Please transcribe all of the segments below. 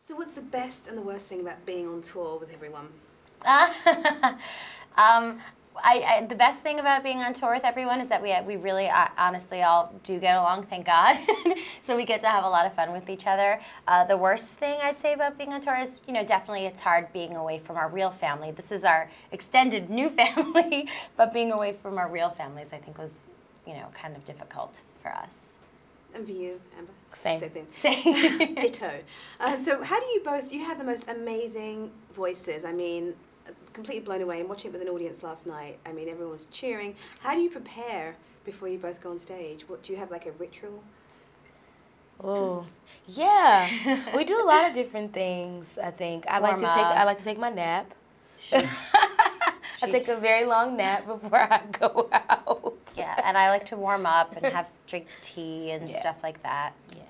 So what's the best and the worst thing about being on tour with everyone? The best thing about being on tour with everyone is that we really honestly all do get along, thank God. So we get to have a lot of fun with each other. The worst thing I'd say about being on tour is, definitely it's hard being away from our real family. This is our extended new family, but being away from our real families I think was, kind of difficult for us. And for you, Amber? Same. thing. Same. Ditto. So how do you have the most amazing voices. I mean, completely blown away and watching it with an audience last night. I mean, everyone was cheering. How do you prepare before you both go on stage? What do you have, like a ritual? Oh, yeah. We do a lot of different things, I think. I like to take my nap. I take a very long nap before I go out. Yeah, and I like to warm up and drink tea and stuff like that. Yeah.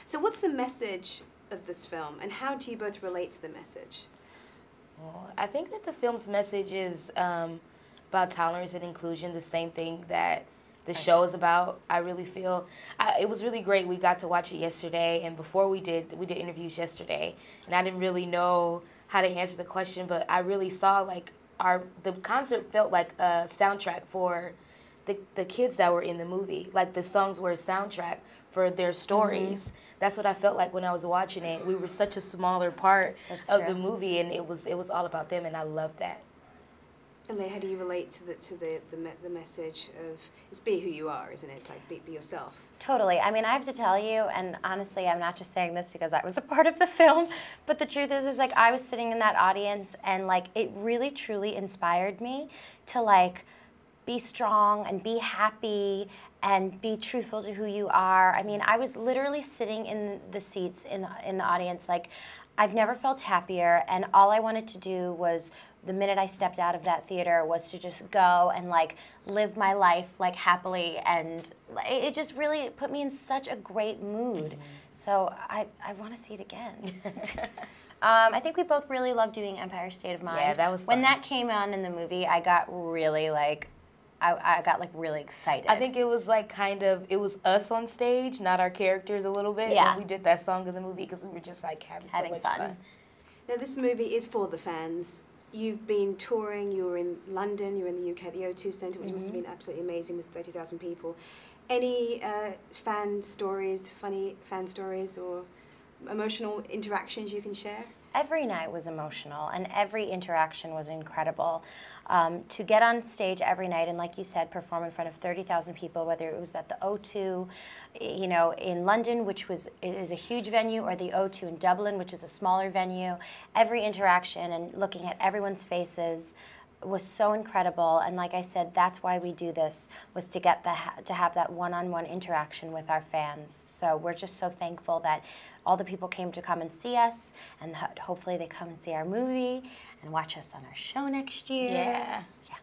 So what's the message of this film, and how do you both relate to the message? Well, I think that the film's message is about tolerance and inclusion, the same thing that the show is about. I really feel it was really great. We got to watch it yesterday, and before we did interviews yesterday, and I didn't really know how to answer the question, but I really saw like the concert felt like a soundtrack for the kids that were in the movie. Like the songs were a soundtrack for their stories. Mm-hmm. That's what I felt like when I was watching it. We were such a smaller part of the movie, and it was all about them, and I loved that. And how do you relate to the message of it's be who you are, isn't it? It's like be yourself. Totally. I mean, I have to tell you, and honestly, I'm not just saying this because I was a part of the film, but the truth is like I was sitting in that audience, and like it really truly inspired me to like be strong and be happy and be truthful to who you are. I mean, I was literally sitting in the seats in the audience like I've never felt happier, and all I wanted to do was the minute I stepped out of that theater was to just go and like live my life like happily, and it just really put me in such a great mood. Mm-hmm. So I want to see it again. I think we both really loved doing Empire State of Mind. Yeah, that was fun. When that came on in the movie, I got really like I got like really excited. I think it was like it was us on stage, not our characters a little bit. Yeah. When we did that song in the movie because we were just like having so much fun. Now this movie is for the fans. You've been touring, you were in London, you were in the UK at the O2 Centre, which must have been absolutely amazing with 30,000 people. Any fan stories, funny fan stories or emotional interactions you can share? Every night was emotional, and every interaction was incredible. To get on stage every night and, like you said, perform in front of 30,000 people, whether it was at the O2, in London, which is a huge venue, or the O2 in Dublin, which is a smaller venue, every interaction and looking at everyone's faces was so incredible. And like I said, that's why we do this, was to get to have that one-on-one interaction with our fans. So we're just so thankful that all the people came to come and see us, and hopefully they come and see our movie and watch us on our show next year. Yeah. Yeah.